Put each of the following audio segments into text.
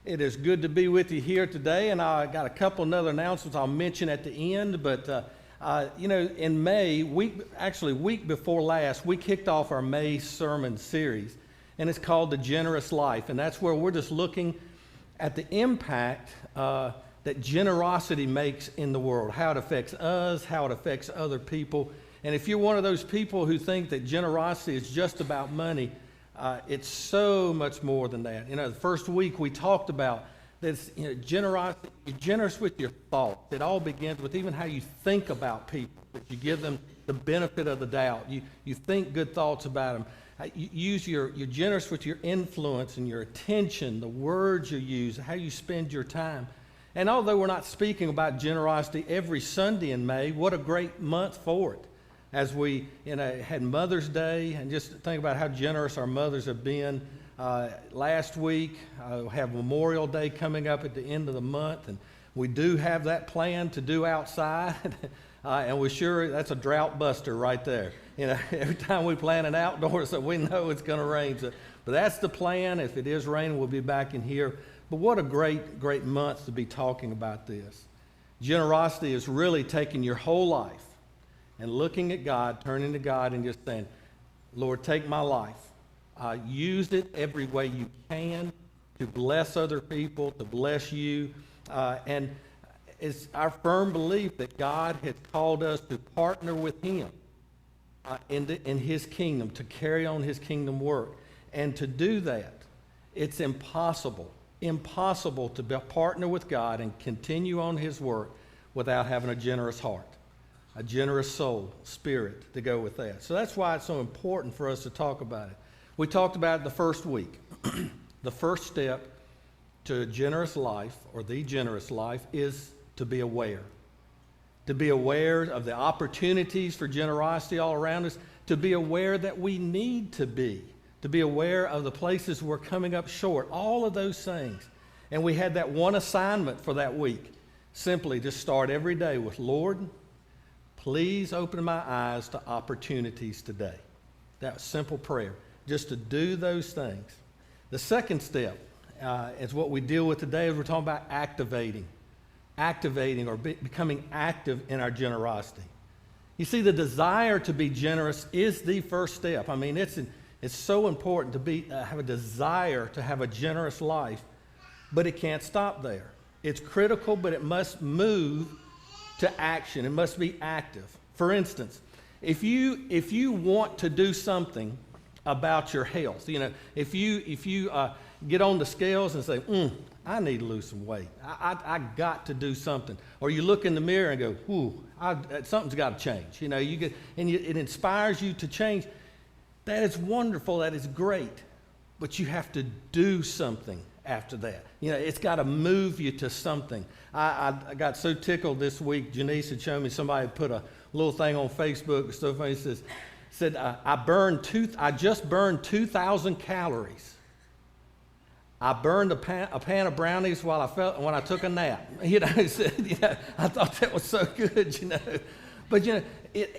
It is good to be with you here today, and I got a couple other announcements I'll mention at the end. But in May, week before last, we kicked off our May sermon series, and it's called The Generous Life, and that's where we're just looking at the impact that generosity makes in the world, how it affects us, how it affects other people. And if you're one of those people who think that generosity is just about money, it's so much more than that. The first week we talked about this, generosity. You're generous with your thoughts. It all begins with even how you think about people. That you give them the benefit of the doubt. You think good thoughts about them. You're generous with your influence and your attention, the words you use, how you spend your time. And although we're not speaking about generosity every Sunday in May, what a great month for it. As we had Mother's Day, and just think about how generous our mothers have been. Last week, we'll have Memorial Day coming up at the end of the month, and we do have that plan to do outside, and we're sure that's a drought buster right there. Every time we plan an outdoor, so we know it's going to rain. But that's the plan. If it is raining, we'll be back in here. But what a great month to be talking about this. Generosity is really taking your whole life and looking at God, turning to God, and just saying, Lord, take my life. Use it every way you can to bless other people, to bless you. And it's our firm belief that God has called us to partner with Him in His kingdom, to carry on His kingdom work. And to do that, it's impossible to partner with God and continue on His work without having a generous heart, a generous soul, spirit to go with that. So that's why it's so important for us to talk about it. We talked about it the first week. The first step to a generous life, or the generous life, is to be aware. To be aware of the opportunities for generosity all around us, to be aware that we need to be aware of the places we're coming up short, all of those things. And we had that one assignment for that week. Simply just start every day with, Lord, please open my eyes to opportunities today. That simple prayer, just to do those things. The second step is what we deal with today, is we're talking about activating or becoming active in our generosity. You see, the desire to be generous is the first step. I mean, it's so important to have a desire to have a generous life, but it can't stop there. It's critical, but it must move to action. It must be active. For instance, if you want to do something about your health, if you get on the scales and say, I need to lose some weight. I got to do something. Or you look in the mirror and go, something's got to change. It inspires you to change. That is wonderful. That is great. But you have to do something after that. It's got to move you to something. I got so tickled this week. Janice had shown me somebody had put a little thing on Facebook. So funny. Said I just burned 2,000 calories. I burned a pan of brownies when I took a nap. I thought that was so good. But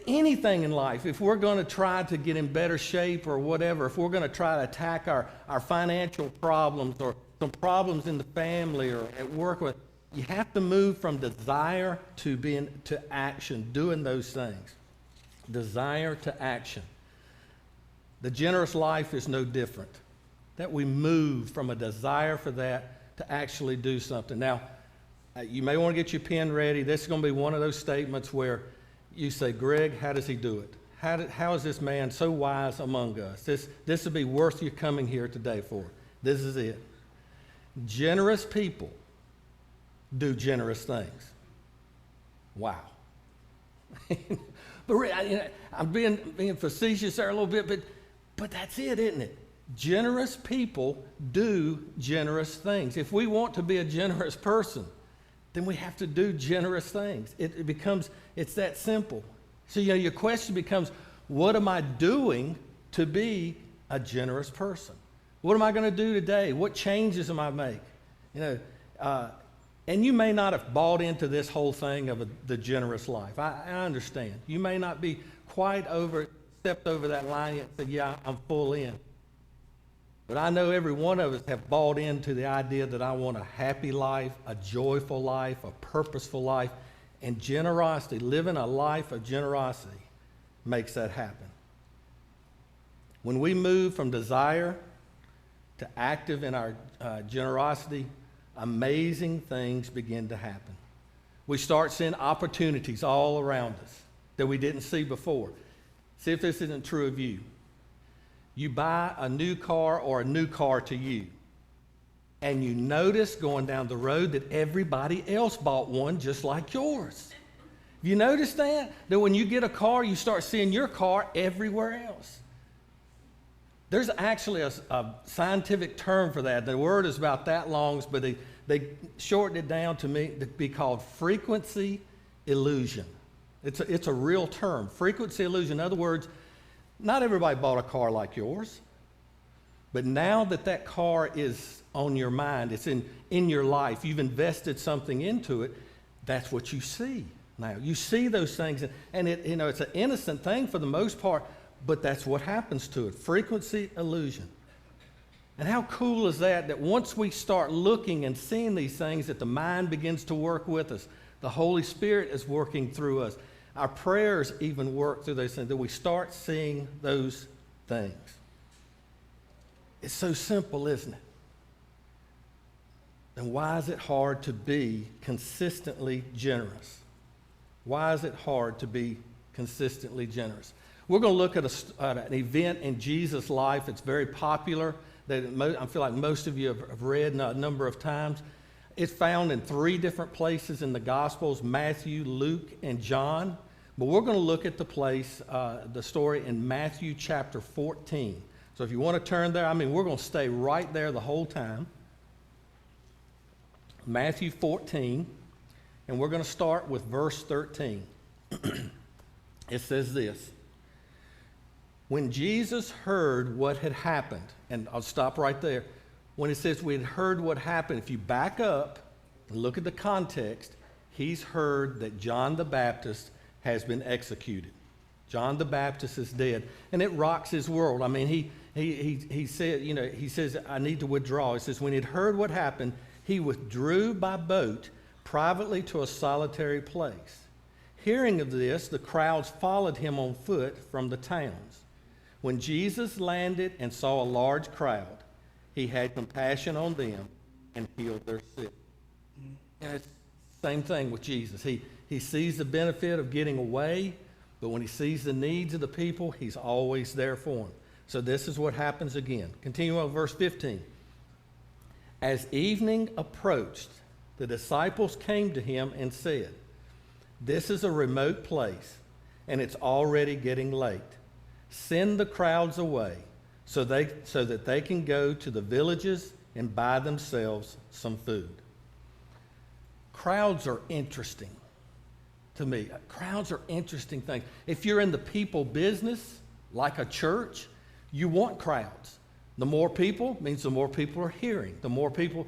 anything in life, if we're going to try to get in better shape or whatever, if we're going to try to attack our financial problems or some problems in the family or at work, you have to move from desire to action, doing those things. Desire to action. The generous life is no different. That we move from a desire for that to actually do something. Now, you may want to get your pen ready. This is going to be one of those statements where you say, Greg, how does he do it? How is this man so wise among us? This would be worth you coming here today for. This is it. Generous people do generous things. Wow. But I'm being facetious there a little bit, but that's it, isn't it? Generous people do generous things. If we want to be a generous person, then we have to do generous things. It's that simple. So, your question becomes, what am I doing to be a generous person? What am I going to do today? What changes am I make? And you may not have bought into this whole thing of the generous life. I understand. You may not be quite stepped over that line yet and said, yeah, I'm full in. But I know every one of us have bought into the idea that I want a happy life, a joyful life, a purposeful life, and generosity, living a life of generosity, makes that happen. When we move from desire to active in our generosity, amazing things begin to happen. We start seeing opportunities all around us that we didn't see before. See if this isn't true of you. You buy a new car or a new car to you, and you notice going down the road that everybody else bought one just like yours. You notice that? That when you get a car, you start seeing your car everywhere else. There's actually a scientific term for that. The word is about that long, but they shortened it down to be called frequency illusion. It's a real term, frequency illusion. In other words, not everybody bought a car like yours, but now that car is on your mind, it's in your life, you've invested something into it, that's what you see now. You see those things, and it's an innocent thing for the most part, but that's what happens to it, frequency illusion. And how cool is that once we start looking and seeing these things, that the mind begins to work with us. The Holy Spirit is working through us. Our prayers even work through those things, that we start seeing those things. It's so simple, isn't it? Then why is it hard to be consistently generous? Why is it hard to be consistently generous? We're going to look at an event in Jesus' life. It's very popular, that I feel like most of you have read a number of times. It's found in 3 different places in the Gospels, Matthew, Luke, and John. But we're going to look at the story in Matthew chapter 14. So if you want to turn there, we're going to stay right there the whole time. Matthew 14, and we're going to start with verse 13. It says this: when Jesus heard what had happened, and I'll stop right there. When it says we had heard what happened, if you back up and look at the context, he's heard that John the Baptist has been executed. John the Baptist is dead, and it rocks his world. He said, he says, I need to withdraw. He says, when he'd heard what happened, he withdrew by boat privately to a solitary place. Hearing of this, the crowds followed him on foot from the towns. When Jesus landed and saw a large crowd, he had compassion on them and healed their sick. And it's the same thing with Jesus. He sees the benefit of getting away, but when he sees the needs of the people, he's always there for them. So this is what happens again. Continue on verse 15. As evening approached, the disciples came to him and said, "This is a remote place, and it's already getting late. Send the crowds away so that they can go to the villages and buy themselves some food." Crowds are interesting to me. Crowds are interesting things. If you're in the people business, like a church, you want crowds. The more people means the more people are hearing. The more people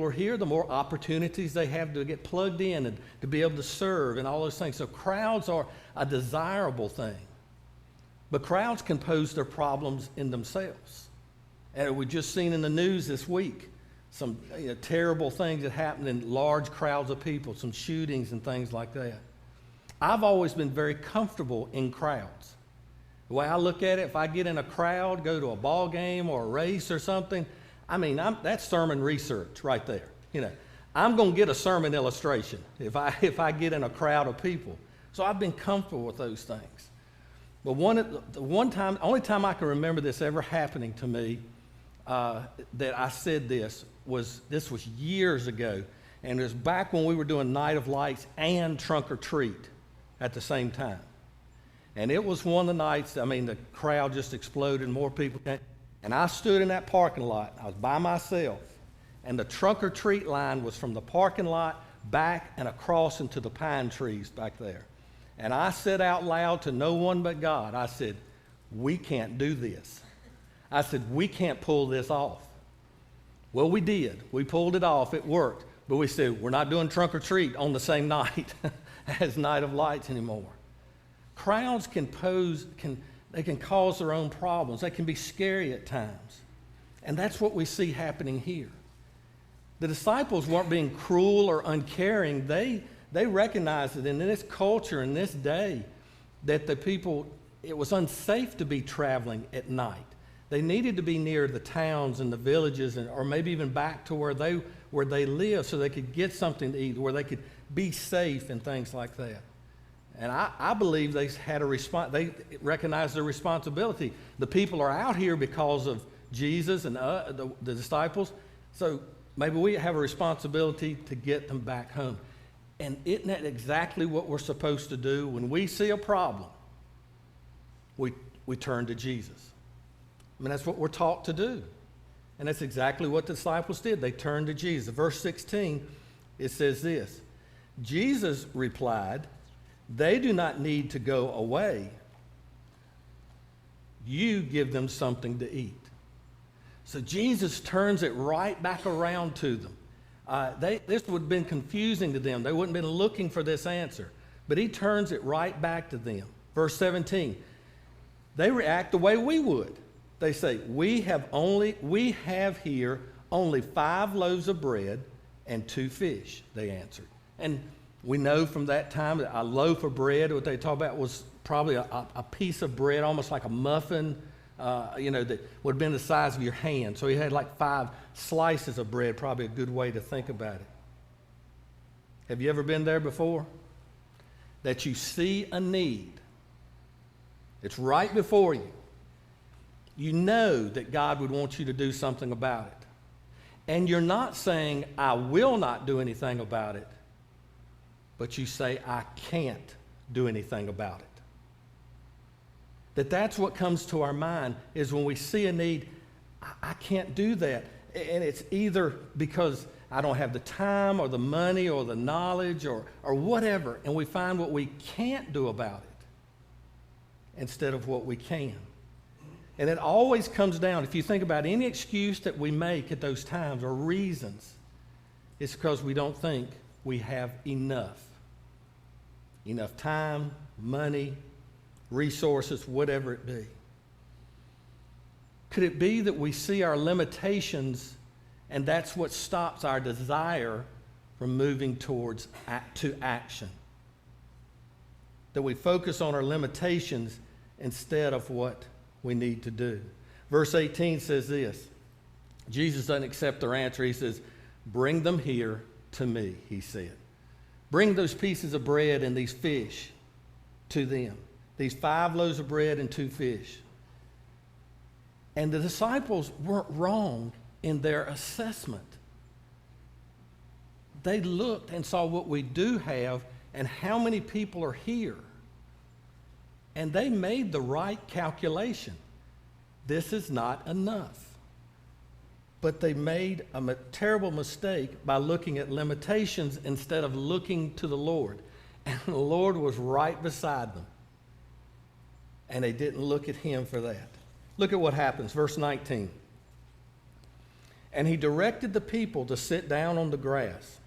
are here, the more opportunities they have to get plugged in and to be able to serve and all those things. So crowds are a desirable thing. But crowds can pose their problems in themselves. And we've just seen in the news this week some terrible things that happened in large crowds of people, some shootings and things like that. I've always been very comfortable in crowds. The way I look at it, if I get in a crowd, go to a ball game or a race or something, that's sermon research right there. I'm going to get a sermon illustration if I get in a crowd of people. So I've been comfortable with those things. But only time I can remember this ever happening to me that I said this was years ago, and it was back when we were doing Night of Lights and Trunk or Treat at the same time. And it was one of the nights, the crowd just exploded, more people came. And I stood in that parking lot. I was by myself. And the Trunk or Treat line was from the parking lot back and across into the pine trees back there. And I said out loud to no one but God, I said, "We can't do this." I said, "We can't pull this off." Well, we did. We pulled it off. It worked. But we said, we're not doing Trunk or Treat on the same night as Night of Lights anymore. Crowds can cause their own problems. They can be scary at times. And that's what we see happening here. The disciples weren't being cruel or uncaring. They recognized that in this culture, in this day, that the people, it was unsafe to be traveling at night. They needed to be near the towns and the villages, or maybe even back to where they lived, so they could get something to eat, where they could be safe and things like that. And I believe they had they recognized their responsibility. The people are out here because of Jesus and the disciples, so maybe we have a responsibility to get them back home. And isn't that exactly what we're supposed to do? When we see a problem, we turn to Jesus. I mean, that's what we're taught to do. And that's exactly what the disciples did. They turned to Jesus. Verse 16, it says this, Jesus replied, "They do not need to go away. You give them something to eat." So Jesus turns it right back around to them. This would have been confusing to them. They wouldn't have been looking for this answer. But he turns it right back to them. Verse 17, they react the way we would. They say, we have here only 5 loaves of bread and 2 fish, they answered. And we know from that time that a loaf of bread, what they talk about, was probably a piece of bread, almost like a muffin, that would have been the size of your hand. So he had like 5 slices of bread, probably a good way to think about it. Have you ever been there before? That you see a need. It's right before you. You know that God would want you to do something about it. And you're not saying, I will not do anything about it, but you say, I can't do anything about it. That's what comes to our mind, is when we see a need, I can't do that. And it's either because I don't have the time or the money or the knowledge or whatever, and we find what we can't do about it instead of what we can. And it always comes down, if you think about any excuse that we make at those times or reasons, it's because we don't think we have enough. Enough time, money, resources, whatever it be. Could it be that we see our limitations and that's what stops our desire from moving to action? That we focus on our limitations instead of what we need to do. Verse 18 says this. Jesus doesn't accept their answer. He says, bring them here to me, he said. Bring those pieces of bread and these fish to them. These 5 loaves of bread and 2 fish. And the disciples weren't wrong in their assessment. They looked and saw what we do have and how many people are here. And they made the right calculation. This is not enough. But they made a terrible mistake by looking at limitations instead of looking to the Lord. And the Lord was right beside them. And they didn't look at him for that. Look at what happens, verse 19. And he directed the people to sit down on the grass.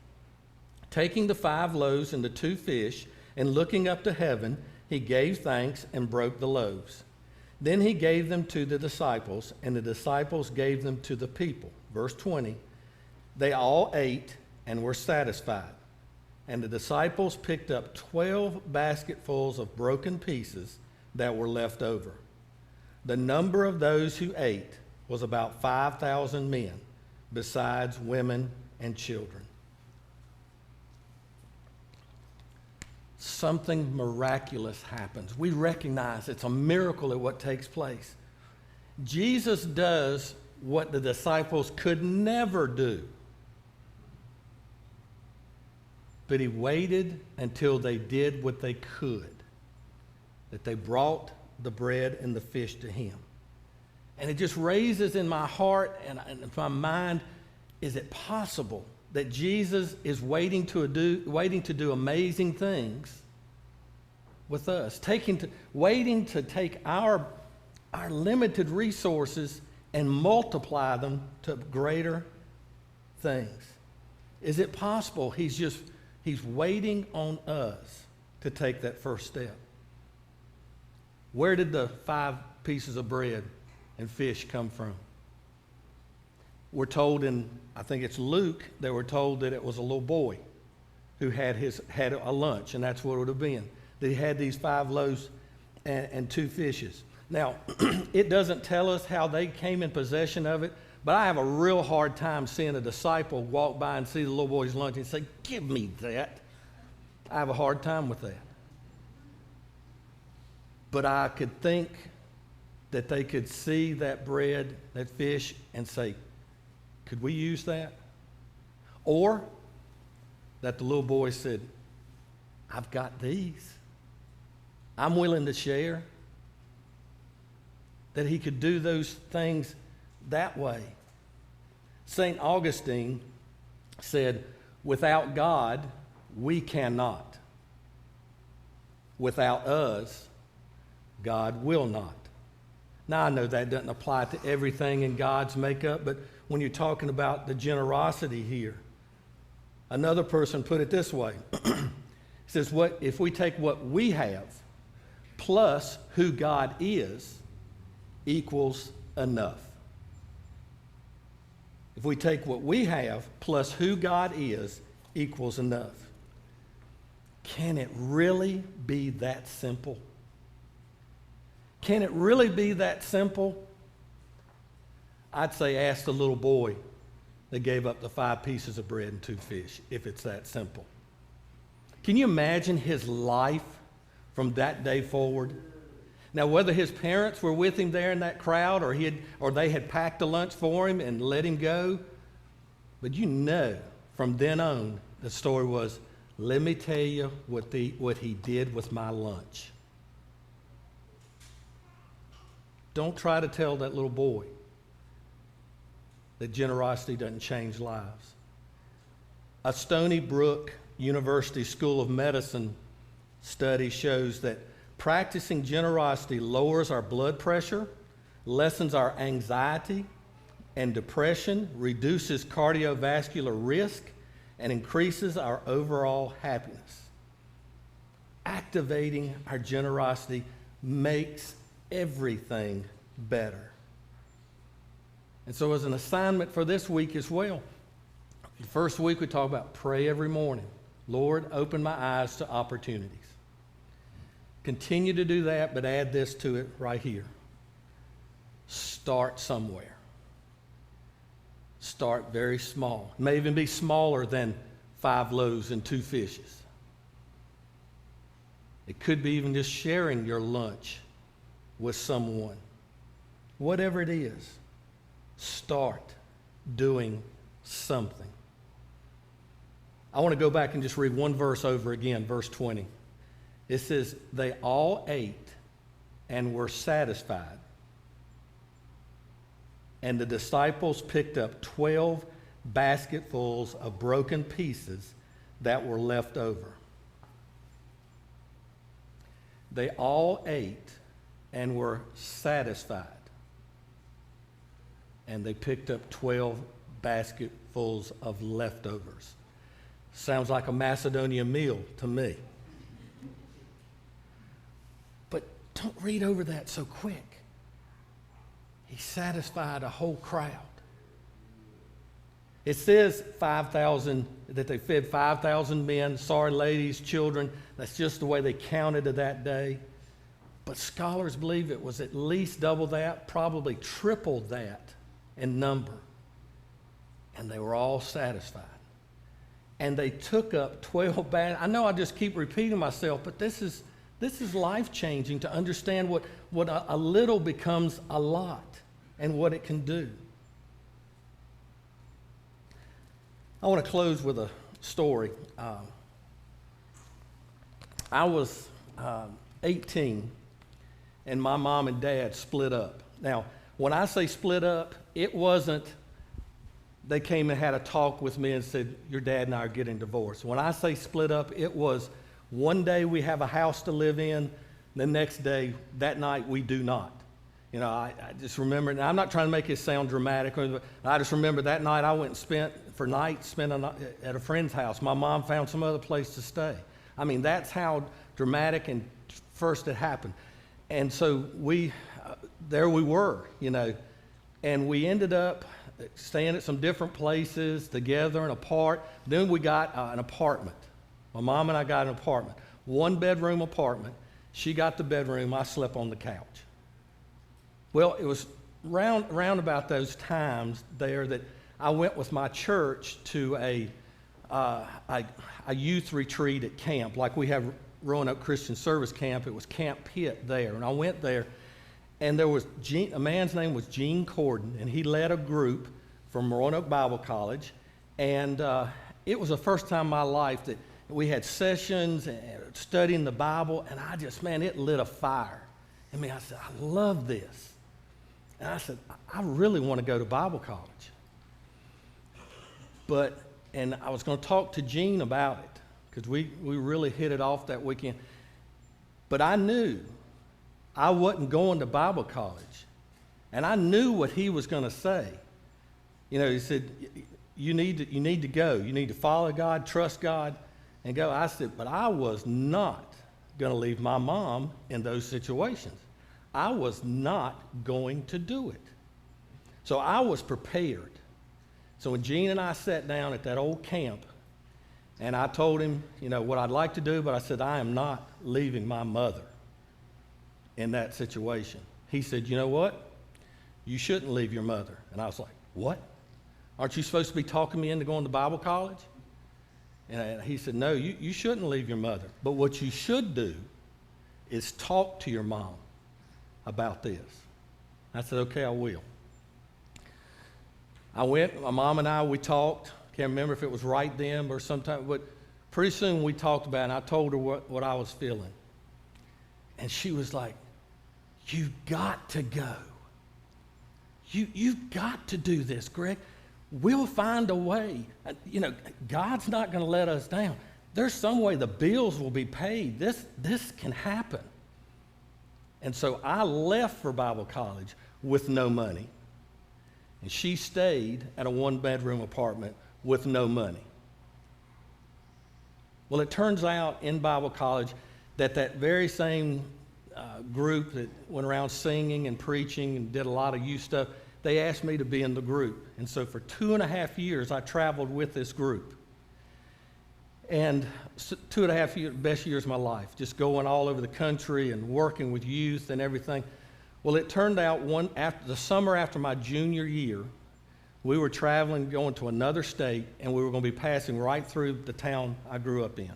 Taking the 5 loaves and the 2 fish, and looking up to heaven, he gave thanks and broke the loaves. Then he gave them to the disciples, and the disciples gave them to the people. Verse 20, they all ate and were satisfied. And the disciples picked up 12 basketfuls of broken pieces that were left over. The number of those who ate was about 5,000 men, besides women and children. Something miraculous happens. We recognize it's a miracle at what takes place. Jesus does what the disciples could never do. But he waited until they did what they could. That they brought the bread and the fish to him. And it just raises in my heart and in my mind, is it possible that Jesus is waiting to do amazing things with us, waiting to take our limited resources and multiply them to greater things? Is it possible he's waiting on us to take that first step? Where did the 5 pieces of bread and fish come from? we're told in, I think it's Luke, they were told that it was a little boy who had a lunch, and that's what it would have been. That he had these 5 loaves and 2 fishes. Now, it doesn't tell us how they came in possession of it, but I have a real hard time seeing a disciple walk by and see the little boy's lunch and say, "Give me that." I have a hard time with that. But I could think that they could see that bread, that fish, and say, "Could we use that?" Or that the little boy said, "I've got these. I'm willing to share." That he could do those things that way. St. Augustine said, "Without God, we cannot. Without us, God will not." Now, I know that doesn't apply to everything in God's makeup, but when you're talking about the generosity here, another person put it this way. He says, if we take what we have plus who God is equals enough. If we take what we have plus who God is equals enough. Can it really be that simple? Can it really be that simple? I'd say ask the little boy that gave up the 5 pieces of bread and 2 fish, if it's that simple. Can you imagine his life from that day forward? Now, whether his parents were with him there in that crowd or they had packed a lunch for him and let him go, but you know from then on the story was, "Let me tell you what he did with my lunch." Don't try to tell that little boy that generosity doesn't change lives. A Stony Brook University School of Medicine study shows that practicing generosity lowers our blood pressure, lessens our anxiety and depression, reduces cardiovascular risk, and increases our overall happiness. Activating our generosity makes everything better. And so as an assignment for this week as well, the first week we talk about pray every morning. Lord, open my eyes to opportunities. Continue to do that, but add this to it right here. Start somewhere. Start very small. It may even be smaller than 5 loaves and 2 fishes. It could be even just sharing your lunch with someone. Whatever it is, start doing something. I want to go back and just read one verse over again, verse 20. It says, "They all ate and were satisfied. And the disciples picked up 12 basketfuls of broken pieces that were left over." They all ate and were satisfied. And they picked up 12 basketfuls of leftovers. Sounds like a Macedonian meal to me. But don't read over that so quick. He satisfied a whole crowd. It says 5,000, that they fed 5,000 men. Sorry, ladies, children. That's just the way they counted to that day. But scholars believe it was at least double that, probably triple that in number. And they were all satisfied. And they took up 12 baskets. I know I just keep repeating myself, but this is life-changing to understand what a little becomes a lot and what it can do. I want to close with a story. I was 18, and my mom and dad split up. Now, when I say split up, it wasn't they came and had a talk with me and said, "Your dad and I are getting divorced." When I say split up, it was one day we have a house to live in, the next day, that night, we do not. You know, I just remember, and I'm not trying to make it sound dramatic, but I just remember that night I went and spent a night at a friend's house. My mom found some other place to stay. I mean, that's how dramatic and first it happened. And so there we were, you know, and we ended up staying at some different places together and apart. Then we got an apartment. My mom and I got an apartment, 1-bedroom apartment. She got the bedroom. I slept on the couch. Well, it was round about those times there that I went with my church to a youth retreat at camp, like we have Roanoke Christian Service Camp. It was Camp Pitt there, and I went there, and there was a man's name was Gene Corden, and he led a group from Roanoke Bible College, and it was the first time in my life that we had sessions and studying the Bible, and I just, man, it lit a fire in me. I said, I love this. And I said, I really want to go to Bible college. And I was going to talk to Gene about it, because we really hit it off that weekend. But I knew I wasn't going to Bible college. And I knew what he was going to say. You know, he said, you need to go. You need to follow God, trust God, and go. I said, but I was not going to leave my mom in those situations. I was not going to do it. So I was prepared. So when Gene and I sat down at that old camp, and I told him, you know, what I'd like to do, but I said, I am not leaving my mother in that situation. He said, you know what? You shouldn't leave your mother. And I was like, what? Aren't you supposed to be talking me into going to Bible college? And he said, no, you shouldn't leave your mother. But what you should do is talk to your mom about this. I said, okay, I will. I went, my mom and I, we talked. Can't remember if it was right then or sometime, but pretty soon we talked about it, and I told her what I was feeling. And she was like, you've got to go. You've got to do this, Greg. We'll find a way. You know, God's not going to let us down. There's some way the bills will be paid. This can happen. And so I left for Bible college with no money. And she stayed at a 1-bedroom apartment with no money. Well, it turns out in Bible college that very same group that went around singing and preaching and did a lot of youth stuff, they asked me to be in the group. And so for 2.5 years, I traveled with this group. And 2.5 years, best years of my life, just going all over the country and working with youth and everything. Well, it turned out the summer after my junior year, we were traveling, going to another state, and we were going to be passing right through the town I grew up in.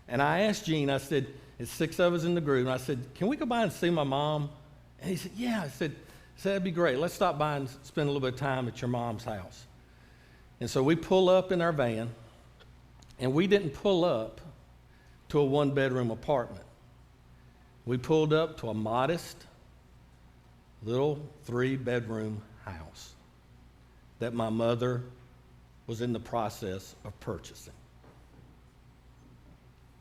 And I asked Gene, I said, it's 6 of us in the group, and I said, can we go by and see my mom? And he said, yeah. I said, that'd be great. Let's stop by and spend a little bit of time at your mom's house. And so we pull up in our van, and we didn't pull up to a 1-bedroom apartment. We pulled up to a modest little 3-bedroom house that my mother was in the process of purchasing.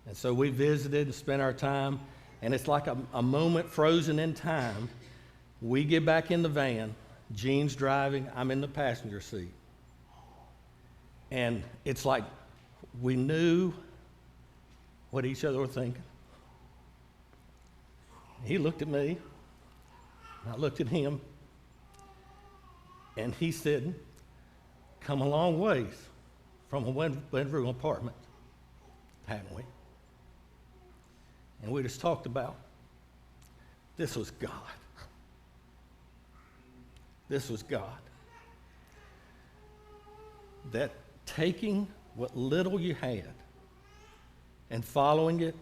And so we visited and spent our time, and it's like a moment frozen in time. We get back in the van, Gene's driving, I'm in the passenger seat. And it's like we knew what each other were thinking. He looked at me, and I looked at him, and he said, come a long ways from a 1-bedroom apartment, haven't we? And we just talked about this was God. This was God. That taking what little you had and following it,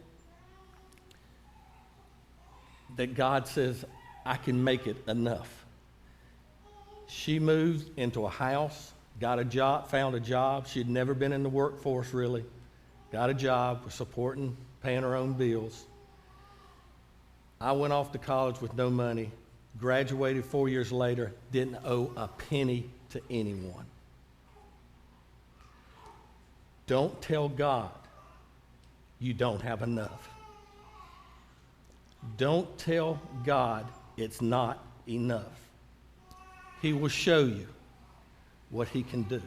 that God says, I can make it enough. She moved into a house, got a job, found a job. She had never been in the workforce really. Got a job, was supporting, paying her own bills. I went off to college with no money, graduated 4 years later, didn't owe a penny to anyone. Don't tell God you don't have enough. Don't tell God it's not enough. He will show you what he can do.